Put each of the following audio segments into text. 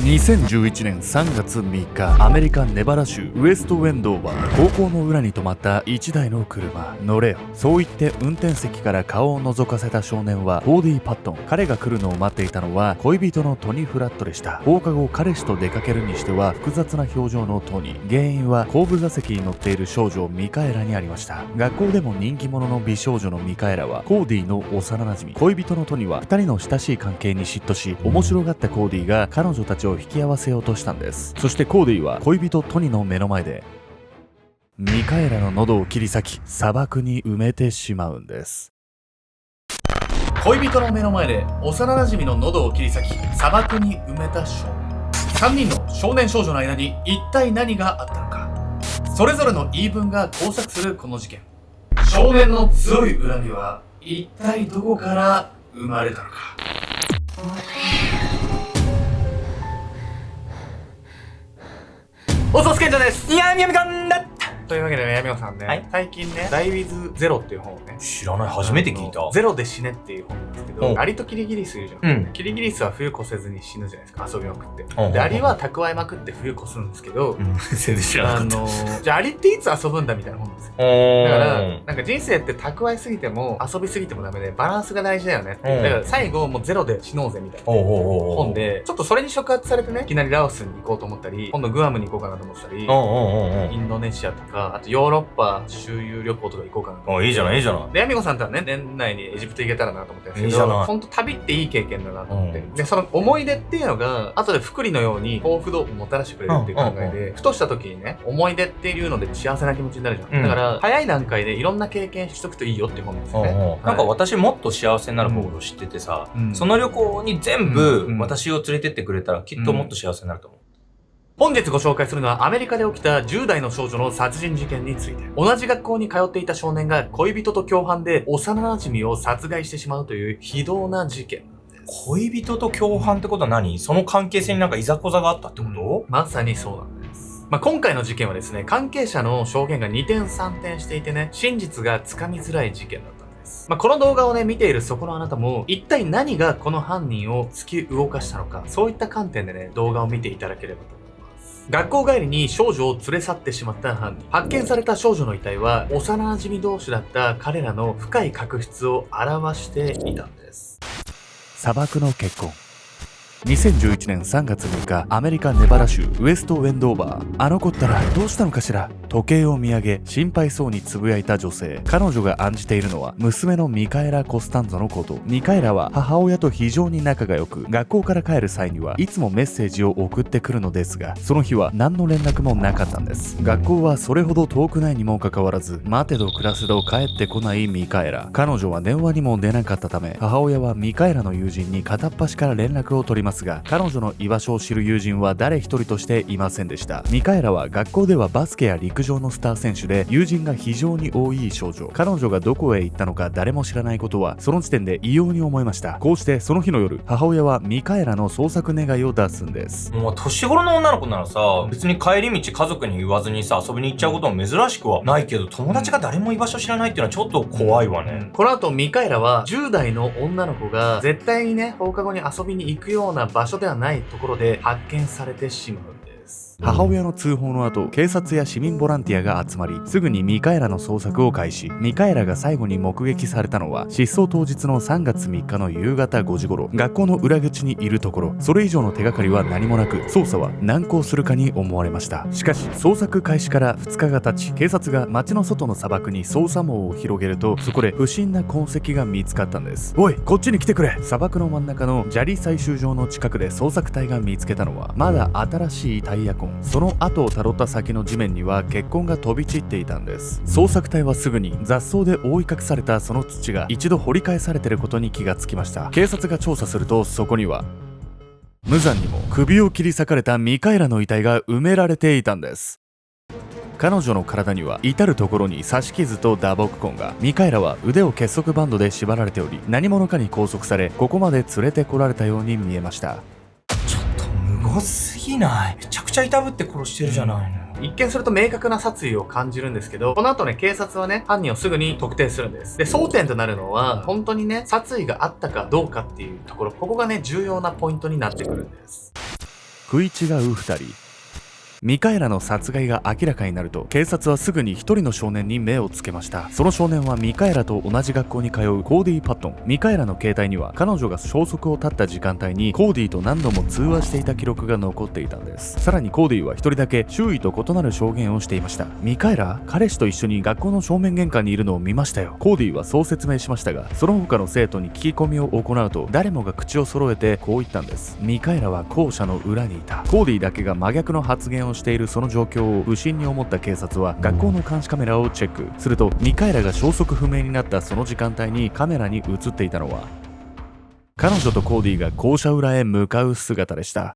2011年3月3日、アメリカ・ネバダ州ウエストウェンドーバー、高校の裏に止まった1台の車。乗れよ。そう言って運転席から顔を覗かせた少年はコーディ・パットン。彼が来るのを待っていたのは恋人のトニー・フラットでした。放課後彼氏と出かけるにしては複雑な表情のトニー。原因は後部座席に乗っている少女ミカエラにありました。学校でも人気者の美少女のミカエラはコーディの幼馴染。恋人のトニーは2人の親しい関係に嫉妬し、面白がったコーディが彼女たちを引き合わせようとしたんです。そしてコーディは恋人トニの目の前でミカエラの喉を切り裂き砂漠に埋めてしまうんです。恋人の目の前で幼馴染の喉を切り裂き砂漠に埋めた少年。3人の少年少女の間に一体何があったのか。それぞれの言い分が交錯するこの事件。少年の強い恨みは一体どこから生まれたのか。おそすけんちゃです。いやー、みやみかんだ。というわけでね、やみおさんね、はい、最近ね、ダイウィズゼロっていう本をね、知らない、初めて聞いた。ゼロで死ねっていう本なんですけど、アリとキリギリスいるじゃん。キリギリスは冬越せずに死ぬじゃないですか、遊びまくって。で、アリは蓄えまくって冬越すんですけど、全然知らなかった。じゃあアリっていつ遊ぶんだみたいな本なんですよ。だから、なんか人生って蓄えすぎても遊びすぎてもダメで、バランスが大事だよねって。だから最後もうゼロで死のうぜみたいな本で、ちょっとそれに触発されてね、いきなりラオスに行こうと思ったり、今度グアムに行こうかなと思ったり、インドネシアとか、あとヨーロッパ周遊旅行とか行こうかなと。いいじゃない、いいじゃない。で、ヤミコさんとはね、年内にエジプト行けたらなと思ってるんですけど、ほんと旅っていい経験だなと思って。で、その思い出っていうのが、後で福利のように幸福度をもたらしてくれるっていう考えで、ふとした時にね、思い出っていうので幸せな気持ちになるじゃん。だから、早い段階でいろんな経験しとくといいよっていう本なんですよね。なんか私もっと幸せになる方法を知っててさ、その旅行に全部私を連れてってくれたらきっともっと幸せになると思う。本日ご紹介するのはアメリカで起きた10代の少女の殺人事件について。同じ学校に通っていた少年が恋人と共犯で幼馴染を殺害してしまうという非道な事件なんです。恋人と共犯ってことは何？その関係性になんかいざこざがあったってこと？まさにそうなんです。今回の事件はですね、関係者の証言が二転三転していてね、真実がつかみづらい事件だったんです。この動画をね、見ているそこのあなたも、一体何がこの犯人を突き動かしたのか、そういった観点でね、動画を見ていただければと思います。学校帰りに少女を連れ去ってしまった犯人。発見された少女の遺体は幼馴染同士だった彼らの深い確執を表していたんです。砂漠の結婚。2011年3月6日、アメリカ・ネバダ州ウエストウェンドーバー。あの子ったらどうしたのかしら。時計を見上げ心配そうにつぶやいた女性。彼女が案じているのは娘のミカエラ・コスタンゾのこと。ミカエラは母親と非常に仲が良く、学校から帰る際にはいつもメッセージを送ってくるのですが、その日は何の連絡もなかったんです。学校はそれほど遠くないにもかかわらず、待てど暮らせど帰ってこないミカエラ。彼女は電話にも出なかったため、母親はミカエラの友人に片っ端から連絡を取りますが、彼女の居場所を知る友人は誰一人としていませんでした。ミカエラは学校ではバスケや陸上のスター選手で、友人が非常に多い少女。彼女がどこへ行ったのか誰も知らないことはその時点で異様に思いました。こうしてその日の夜、母親はミカエラの捜索願いを出すんです。もう年頃の女の子ならさ、別に帰り道家族に言わずにさ遊びに行っちゃうことも珍しくはないけど、友達が誰も居場所知らないっていうのはちょっと怖いわね。この後ミカエラは10代の女の子が絶対にね、放課後に遊びに行くような場所ではないところで発見されてしまうんです。母親の通報の後、警察や市民ボランティアが集まり、すぐにミカエラの捜索を開始。ミカエラが最後に目撃されたのは失踪当日の3月3日の夕方5時頃、学校の裏口にいるところ。それ以上の手がかりは何もなく、捜査は難航するかに思われました。しかし捜索開始から2日が経ち、警察が街の外の砂漠に捜査網を広げると、そこで不審な痕跡が見つかったんです。おい、こっちに来てくれ。砂漠の真ん中の砂利採集場の近くで捜索隊が見つけたのはまだ新しいタイヤ痕。その後をたどった先の地面には血痕が飛び散っていたんです。捜索隊はすぐに雑草で覆い隠されたその土が一度掘り返されていることに気がつきました。警察が調査すると、そこには無残にも首を切り裂かれたミカエラの遺体が埋められていたんです。彼女の体には至る所に刺し傷と打撲痕が。ミカエラは腕を結束バンドで縛られており、何者かに拘束され、ここまで連れてこられたように見えました。ちょっと無謀すぎない？めちゃくちゃ痛ぶって殺してるじゃないの。一見すると明確な殺意を感じるんですけど、この後ね、警察はね、犯人をすぐに特定するんです。で、争点となるのは、本当にね、殺意があったかどうかっていうところ、ここがね、重要なポイントになってくるんです。食い違う2人。ミカエラの殺害が明らかになると、警察はすぐに一人の少年に目をつけました。その少年はミカエラと同じ学校に通うコーディ・パットン。ミカエラの携帯には彼女が消息を絶った時間帯にコーディと何度も通話していた記録が残っていたんです。さらにコーディは一人だけ周囲と異なる証言をしていました。ミカエラ、彼氏と一緒に学校の正面玄関にいるのを見ましたよ。コーディはそう説明しましたが、その他の生徒に聞き込みを行うと、誰もが口を揃えてこう言ったんです。ミカエラは校舎の裏にいた。コーディだけが真逆の発言をしているその状況を不審に思った警察は学校の監視カメラをチェックすると、ミカエラが消息不明になったその時間帯にカメラに映っていたのは、彼女とコーディが校舎裏へ向かう姿でした。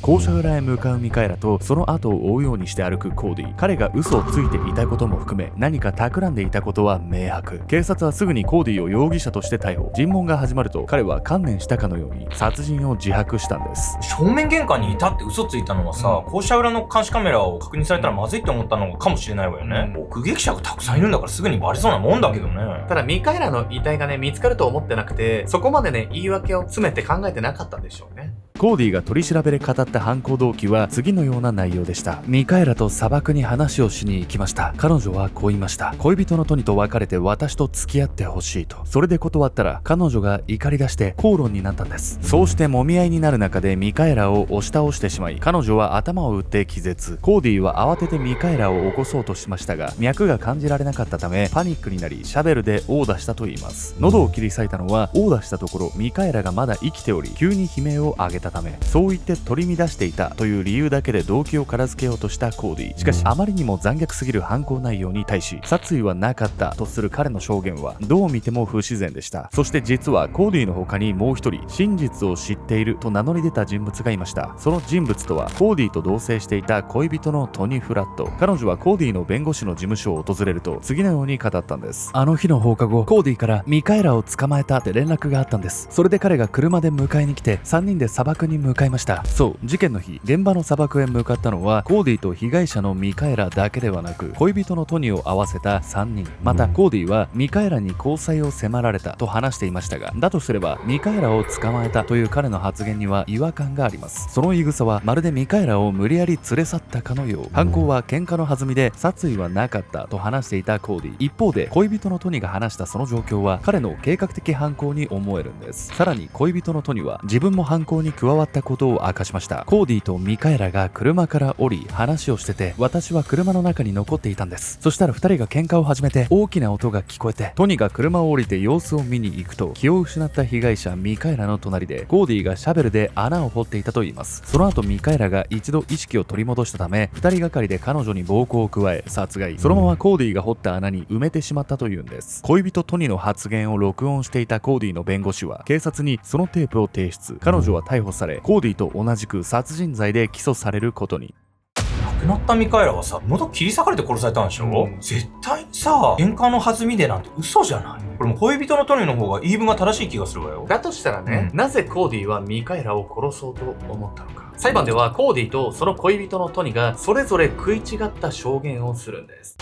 校舎裏へ向かうミカエラとその後を追うようにして歩くコーディ。彼が嘘をついていたことも含め、何か企んでいたことは明白。警察はすぐにコーディを容疑者として逮捕。尋問が始まると、彼は観念したかのように殺人を自白したんです。正面玄関にいたって嘘ついたのはさ、校舎裏の監視カメラを確認されたらまずいって思ったのかもしれないわよね。目撃者がたくさんいるんだからすぐにバレそうなもんだけどね。ただミカエラの遺体がね、見つかると思ってなくて、そこまでね、言い訳を詰めて考えてなかったんでしょうね。コーディが取り調べで語った犯行動機は次のような内容でした。ミカエラと砂漠に話をしに行きました。彼女はこう言いました。恋人のトニと別れて私と付き合ってほしいと。それで断ったら彼女が怒り出して口論になったんです。そうして揉み合いになる中でミカエラを押し倒してしまい、彼女は頭を打って気絶。コーディは慌ててミカエラを起こそうとしましたが、脈が感じられなかったためパニックになり、シャベルで殴打したと言います。喉を切り裂いたのは殴打したところミカエラがまだ生きており、急に悲鳴を上げたため、そう言って取り乱していたという理由だけで動機を片付けようとしたコーディ。しかしあまりにも残虐すぎる犯行内容に対し、殺意はなかったとする彼の証言はどう見ても不自然でした。そして実はコーディの他にもう一人真実を知っていると名乗り出た人物がいました。その人物とはコーディと同棲していた恋人のトニ・フラット。彼女はコーディの弁護士の事務所を訪れると次のように語ったんです。あの日の放課後、コーディからミカエラを捕まえたって連絡があったんです。それで彼が車で迎えに来て3人で砂漠に向かいました。そう、事件の日、現場の砂漠へ向かったのはコーディと被害者のミカエラだけではなく、恋人のトニを合わせた3人。またコーディはミカエラに交際を迫られたと話していましたが、だとすればミカエラを捕まえたという彼の発言には違和感があります。その言い草はまるでミカエラを無理やり連れ去ったかのよう。犯行は喧嘩の弾みで殺意はなかったと話していたコーディ。一方で恋人のトニが話したその状況は彼の計画的犯行に思えるんです。さらに恋人のトニは自分も犯行に加わったことを明かしました。コーディとミカエラが車から降り話をしてて、私は車の中に残っていたんです。そしたら2人が喧嘩を始めて大きな音が聞こえて、トニが車を降りて様子を見に行くと、気を失った被害者ミカエラの隣でコーディがシャベルで穴を掘っていたといいます。その後ミカエラが一度意識を取り戻したため、2人がかりで彼女に暴行を加え殺害。そのままコーディが掘った穴に埋めてしまったというんです。恋人トニの発言を録音していたコーディの弁護士は警察にそのテープを提出。彼女は逮捕され、コーディと同じく殺人罪で起訴されることに。亡くなったミカエラはさ、喉切り裂かれて殺されたんでしょ、絶対にさ、喧嘩の弾みでなんて嘘じゃない。これも恋人のトニの方が言い分が正しい気がするわよ。だとしたらね、なぜコーディはミカエラを殺そうと思ったのか。裁判ではコーディとその恋人のトニがそれぞれ食い違った証言をするんです。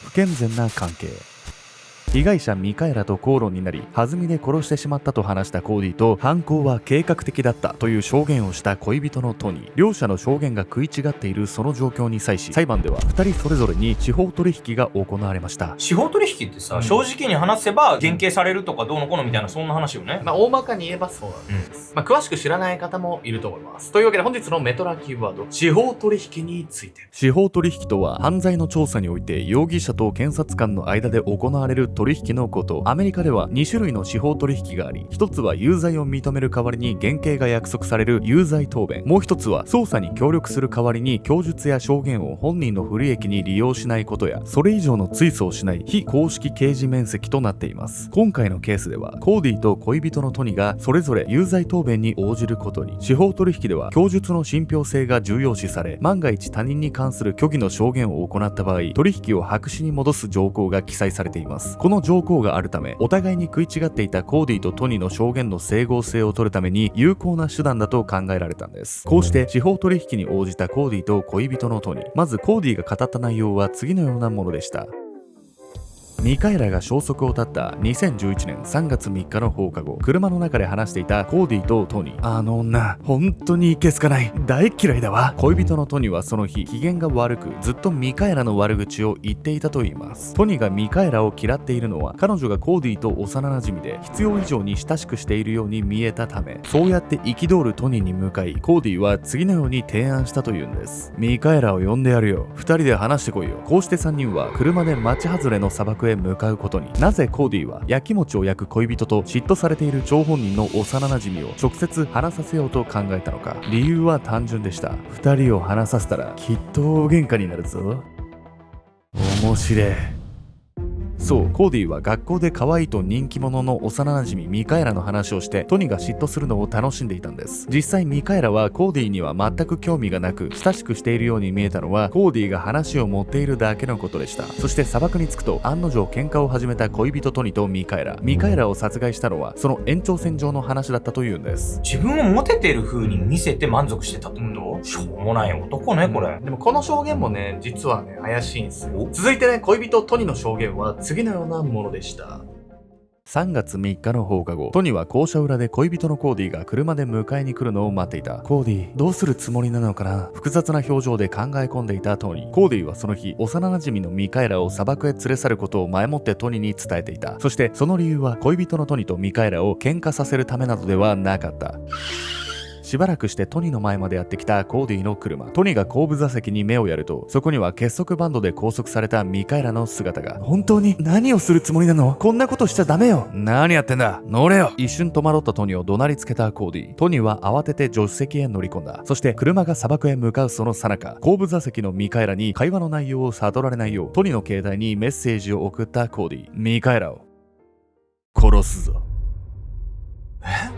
不健全な関係。被害者ミカエラと口論になり、弾みで殺してしまったと話したコーディと、犯行は計画的だったという証言をした恋人のトニー。両者の証言が食い違っているその状況に際し、裁判では2人それぞれに司法取引が行われました。司法取引ってさ、正直に話せば減刑されるとかどうのこうのみたいな、そんな話よね。大まかに言えばそうなんです。詳しく知らない方もいると思います。というわけで本日のメトラキーワード、司法取引について。司法取引とは、犯罪の調査において容疑者と検察官の間で行われる取引のこと。アメリカでは2種類の司法取引があり、一つは有罪を認める代わりに減刑が約束される有罪答弁。もう一つは捜査に協力する代わりに供述や証言を本人の不利益に利用しないことや、それ以上の追訴をしない非公式刑事面積となっています。今回のケースでは、コーディと恋人のトニがそれぞれ有罪答弁に応じることに。司法取引では供述の信憑性が重要視され、万が一他人に関する虚偽の証言を行った場合、取引を白紙に戻す条項が記載されています。この条項があるため、お互いに食い違っていたコーディとトニの証言の整合性を取るために有効な手段だと考えられたんです。こうして司法取引に応じたコーディと恋人のトニ。まずコーディが語った内容は次のようなものでした。ミカエラが消息を絶った2011年3月3日の放課後、車の中で話していたコーディとトニー。あの女、本当にいけすかない。大嫌いだわ。恋人のトニーはその日、機嫌が悪く、ずっとミカエラの悪口を言っていたといいます。トニーがミカエラを嫌っているのは、彼女がコーディと幼馴染で、必要以上に親しくしているように見えたため、そうやって憤るトニーに向かい、コーディは次のように提案したというんです。ミカエラを呼んでやるよ。二人で話してこいよ。こうして3人は車で町外れの砂漠へ向かうことに。なぜコーディは焼き餅を焼く恋人と嫉妬されている張本人の幼馴染を直接話させようと考えたのか。理由は単純でした。二人を話させたらきっと大喧嘩になるぞ。面白い。そう、コーディは学校で可愛いと人気者の幼馴染ミカエラの話をしてトニが嫉妬するのを楽しんでいたんです。実際ミカエラはコーディには全く興味がなく、親しくしているように見えたのはコーディが話を持っているだけのことでした。そして砂漠に着くと案の定喧嘩を始めた恋人トニとミカエラを殺害したのはその延長線上の話だったというんです。自分をモテてる風に見せて満足してたってこと？しょうもない男ね、これ。でもこの証言もね、実はね、怪しいんですよ。続いてね、恋人トニの証言は次のようなものでした。3月3日の放課後、トニは校舎裏で恋人のコーディが車で迎えに来るのを待っていた。コーディ、どうするつもりなのかな？複雑な表情で考え込んでいたトニー。コーディはその日、幼馴染のミカエラを砂漠へ連れ去ることを前もってトニに伝えていた。そしてその理由は恋人のトニとミカエラを喧嘩させるためなどではなかった。しばらくしてトニの前までやってきたコーディの車。トニが後部座席に目をやると、そこには結束バンドで拘束されたミカエラの姿が。本当に何をするつもりなの？こんなことしちゃダメよ。何やってんだ？乗れよ。一瞬戸惑ったトニを怒鳴りつけたコーディ。トニは慌てて助手席へ乗り込んだ。そして車が砂漠へ向かうその最中、後部座席のミカエラに会話の内容を悟られないよう、トニの携帯にメッセージを送ったコーディ。ミカエラを殺すぞ。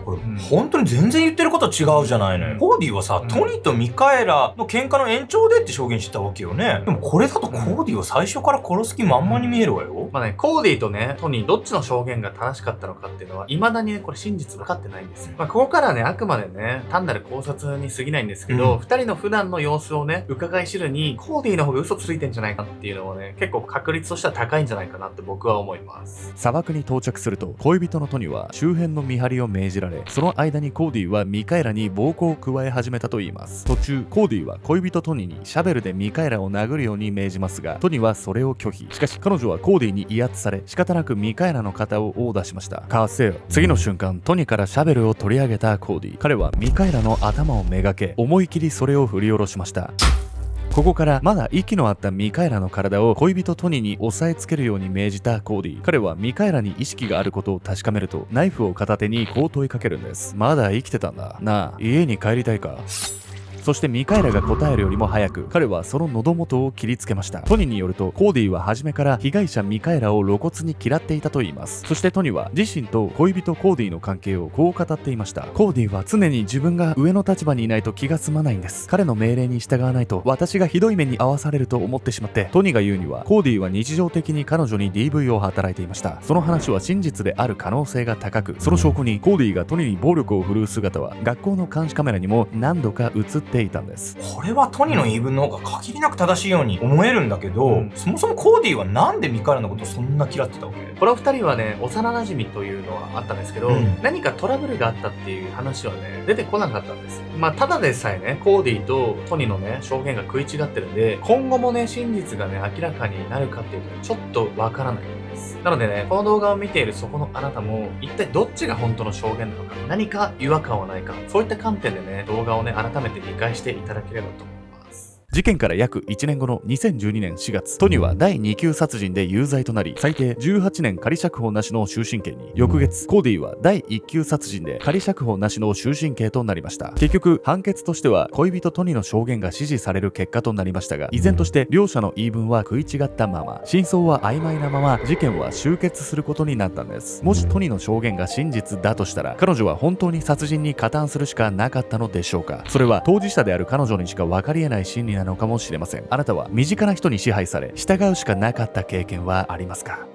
これ、本当に全然言ってること違うじゃないのよ。コーディはさ、トニとミカエラの喧嘩の延長でって証言してたわけよね。でもこれだとコーディは最初から殺す気満々に見えるわよ。まあね、コーディとね、トニーどっちの証言が正しかったのかっていうのは、未だにね、これ真実分かってないんですよ。まあここからね、あくまでね、単なる考察に過ぎないんですけど、二人の普段の様子をね、伺い知るに、コーディの方が嘘ついてんじゃないかっていうのはね、結構確率としては高いんじゃないかなって僕は思います。砂漠に到着すると、恋人のトニは周辺の見張りを命じられ、その間にコーディはミカエラに暴行を加え始めたといいます。途中、コーディは恋人トニにシャベルでミカエラを殴るように命じますが、トニはそれを拒否。しかし彼女はコーディに威圧され、仕方なくミカエラの肩を殴打しました。貸せよ。次の瞬間、トニからシャベルを取り上げたコーディ。彼はミカエラの頭をめがけ、思い切りそれを振り下ろしました。ここからまだ息のあったミカエラの体を恋人トニに押さえつけるように命じたコーディ。彼はミカエラに意識があることを確かめると、ナイフを片手にこう問いかけるんです。まだ生きてたんだ。なあ、家に帰りたいか？そしてミカエラが答えるよりも早く、彼はその喉元を切りつけました。トニによると、コーディは初めから被害者ミカエラを露骨に嫌っていたといいます。そしてトニは自身と恋人コーディの関係をこう語っていました。コーディは常に自分が上の立場にいないと気が済まないんです。彼の命令に従わないと私がひどい目に遭わされると思ってしまって。トニが言うには、コーディは日常的に彼女に DV を働いていました。その話は真実である可能性が高く、その証拠にコーディがトニに暴力を振るう姿は学校の監視カメラにも何度か映っていたんです。これはトニの言い分の方が限りなく正しいように思えるんだけど、そもそもコーディはなんでミカエラのことをそんな嫌ってたわけ？この二人はね、幼馴染というのはあったんですけど、何かトラブルがあったっていう話はね、出てこなかったんです。まあ、ただでさえね、コーディとトニのね、証言が食い違ってるんで、今後もね、真実がね、明らかになるかっていうと、ちょっとわからないんです。なのでね、この動画を見ているそこのあなたも、一体どっちが本当の証言なのか、何か違和感はないか、そういった観点でね、動画をね、改めて理解していただければと思います。事件から約1年後の2012年4月、トニは第2級殺人で有罪となり、最低18年仮釈放なしの終身刑に。翌月、コーディは第1級殺人で仮釈放なしの終身刑となりました。結局、判決としては恋人トニの証言が支持される結果となりましたが、依然として両者の言い分は食い違ったまま、真相は曖昧なまま、事件は終結することになったんです。もしトニの証言が真実だとしたら、彼女は本当に殺人に加担するしかなかったのでしょうか。それは当事者である彼女にしか分かり得ない心理なのかもしれません。あなたは身近な人に支配され従うしかなかった経験はありますか？